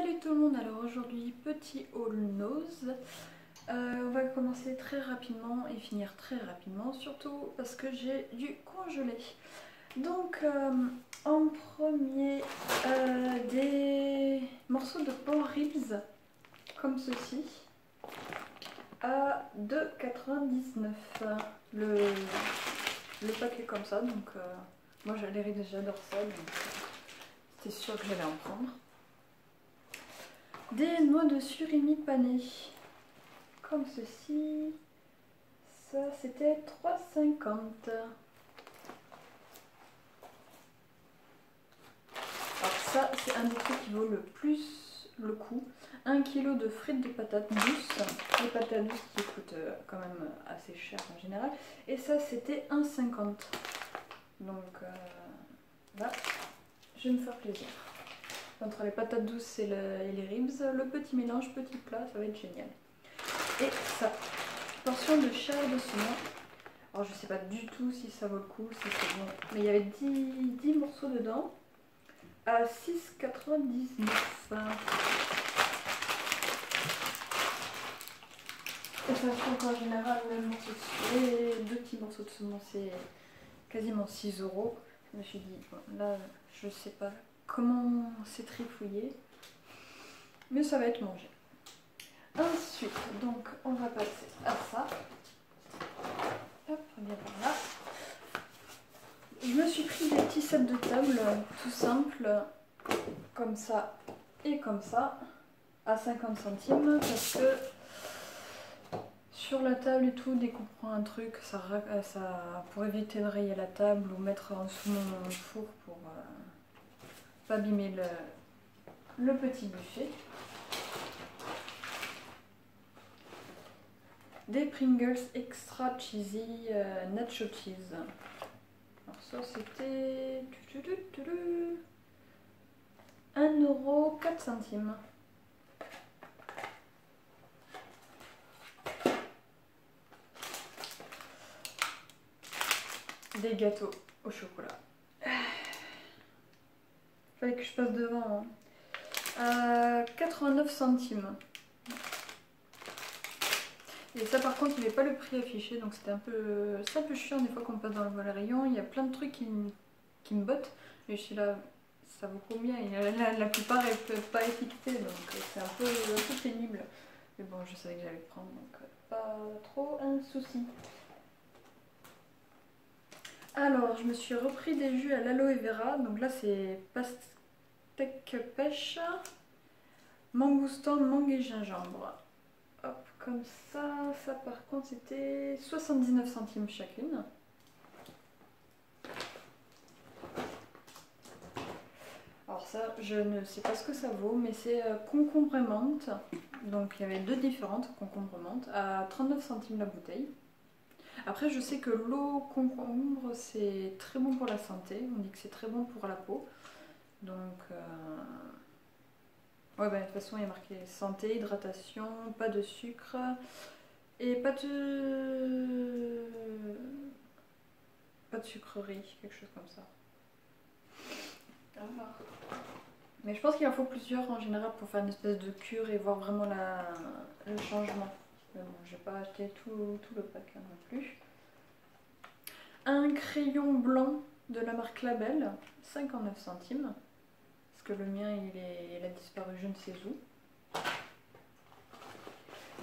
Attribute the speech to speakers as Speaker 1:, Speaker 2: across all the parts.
Speaker 1: Salut tout le monde, alors aujourd'hui petit haul nose. On va commencer très rapidement et finir très rapidement, surtout parce que j'ai dû congeler. Donc en premier des morceaux de pork ribs comme ceci à 2,99 €. Le paquet comme ça, donc moi les ribs j'adore ça, donc c'était sûr que j'allais en prendre. Des noix de surimi panées, comme ceci. Ça, c'était 3,50 €. Alors ça, c'est un des trucs qui vaut le plus le coup. 1 kg de frites de patates douces. Les patates douces qui coûtent quand même assez cher en général. Et ça, c'était 1,50 €. Donc là, je vais me faire plaisir. Entre les patates douces et les ribs, le petit mélange, petit plat, ça va être génial. Et ça, portion de chair de saumon. Alors je sais pas du tout si ça vaut le coup, si c'est bon. Mais il y avait 10 morceaux dedans à 6,99 €. Et ça se trouve qu'en général, les deux petits morceaux de saumon, c'est quasiment 6 €. Je me suis dit, bon, là, je sais pas comment c'est trifouillé, mais ça va être mangé. Ensuite, donc on va passer à ça. Hop, reviens par là. Je me suis pris des petits sets de table tout simples, comme ça et comme ça, à 50 centimes, parce que sur la table et tout, dès qu'on prend un truc, ça pour éviter de rayer la table ou mettre en dessous mon four pour pas abîmer le petit buffet. Des Pringles extra cheesy nacho cheese. Alors ça c'était 1,04 €. Des gâteaux au chocolat. Fallait que je passe devant. Hein. 89 centimes. Et ça par contre il n'y avait pas le prix affiché, donc c'était un peu chiant des fois qu'on passe dans le rayon. Il y a plein de trucs qui me bottent. Et je suis là, ça vaut combien? La plupart ne peuvent pas être fixés, donc c'est un peu pénible. Mais bon, je savais que j'allais le prendre, donc pas trop un souci. Alors, je me suis repris des jus à l'aloe vera. Donc là, c'est pastèque pêche, mangoustan, mangue et gingembre. Hop, comme ça. Ça, par contre, c'était 79 centimes chacune. Alors ça, je ne sais pas ce que ça vaut, mais c'est concombre et menthe. Donc il y avait deux différentes, concombre et menthe, à 39 centimes la bouteille. Après, je sais que l'eau concombre, c'est très bon pour la santé. On dit que c'est très bon pour la peau. Donc, ouais, bah, de toute façon, il y a marqué santé, hydratation, pas de sucre et pas de sucrerie, quelque chose comme ça. Ah. Mais je pense qu'il en faut plusieurs en général pour faire une espèce de cure et voir vraiment le changement. Mais bon, je vais pas acheter tout le pack non plus. Un crayon blanc de la marque Label, 59 centimes. Parce que le mien, il a disparu je ne sais où.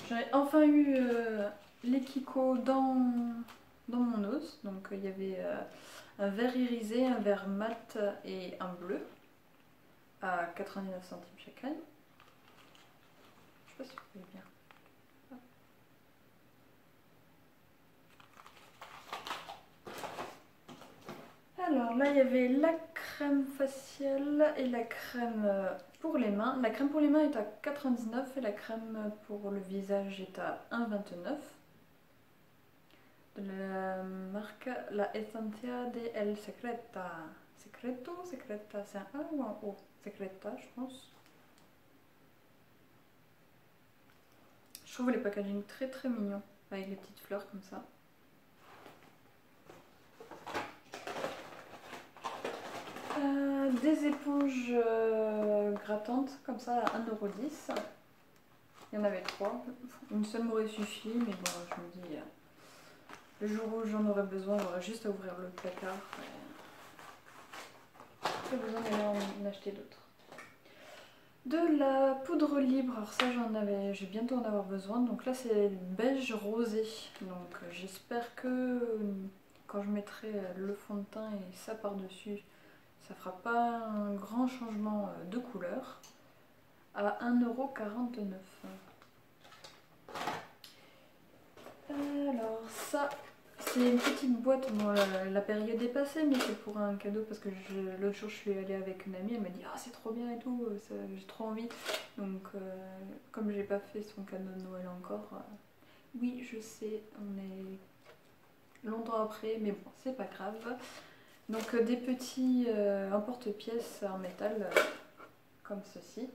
Speaker 1: J'en ai enfin eu les Kiko dans mon os. Donc il y avait un vert irisé, un vert mat et un bleu. À 99 centimes chacun. Je sais pas si vous voyez bien. Alors là, il y avait la crème faciale et la crème pour les mains. La crème pour les mains est à 99 et la crème pour le visage est à 1,29. De la marque La Essentia de El Secreta. Secreta, c'est un A ou un O? Secreta, je pense. Je trouve les packaging très très mignons avec les petites fleurs comme ça. Des éponges grattantes comme ça à 1,10 €. Il y en avait 3. Une seule m'aurait suffi, mais bon, je me dis, le jour où j'en aurais besoin, j'aurais juste à ouvrir le placard. Pas besoin d'aller en acheter d'autres. De la poudre libre, alors ça j'ai bientôt en avoir besoin. Donc là c'est beige rosé. Donc j'espère que quand je mettrai le fond de teint et ça par-dessus, ça fera pas un grand changement de couleur. À 1,49 €. Alors ça, c'est une petite boîte, bon la période est passée, mais c'est pour un cadeau parce que l'autre jour je suis allée avec une amie, elle m'a dit ah c'est trop bien et tout, j'ai trop envie. Donc comme j'ai pas fait son cadeau de Noël encore, oui je sais, on est longtemps après, mais bon c'est pas grave. Donc des petits emporte-pièces en métal comme ceci,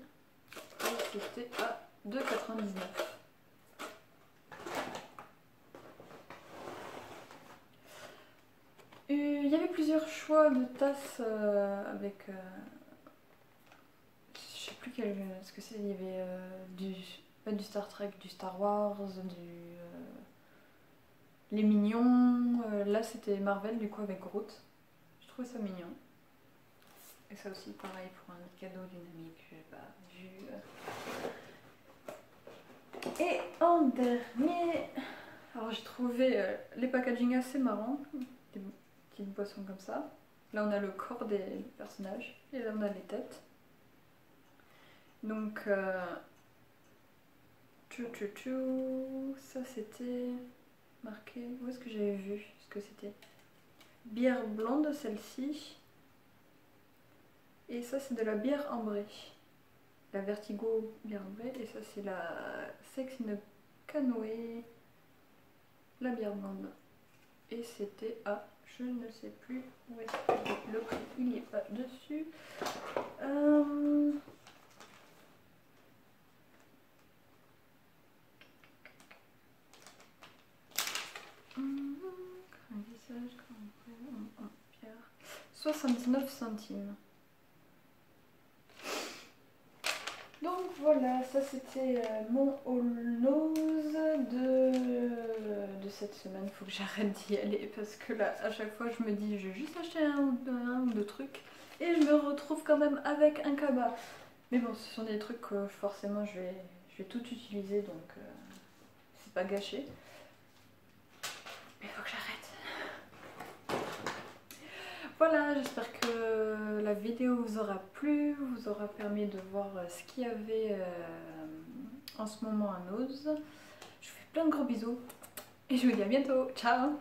Speaker 1: et c'était à 2,99 €. Il y avait plusieurs choix de tasses avec. Je sais plus quel. Ce que c'est. Il y avait pas du Star Trek, du Star Wars, les Mignons. Là c'était Marvel du coup avec Groot. Je trouvais ça mignon. Et ça aussi pareil pour un cadeau d'une amie que j'ai pas vu. Et en dernier. Alors j'ai trouvé les packaging assez marrants. Des petites boissons comme ça. Là on a le corps des personnages et là on a les têtes. Donc ça c'était marqué, où est-ce que j'avais vu ce que c'était? Bière blonde celle-ci. Et ça c'est de la bière ambrée. La Vertigo bière ambrée. Et ça c'est la Sex in a Canoë, la bière blonde. Et c'était à, je ne sais plus où est-ce que le prix, il n'y est pas dessus. Un visage en pierre. 79 centimes. Donc voilà, ça c'était mon haul nose de cette semaine. Faut que j'arrête d'y aller parce que là à chaque fois je me dis je vais juste acheter un ou deux trucs et je me retrouve quand même avec un cabas. Mais bon, ce sont des trucs que forcément je vais tout utiliser, donc c'est pas gâché. Mais faut que j'arrête. Voilà, j'espère que la vidéo vous aura plu, vous aura permis de voir ce qu'il y avait en ce moment à Nose. Je vous fais plein de gros bisous et je vous dis à bientôt. Ciao!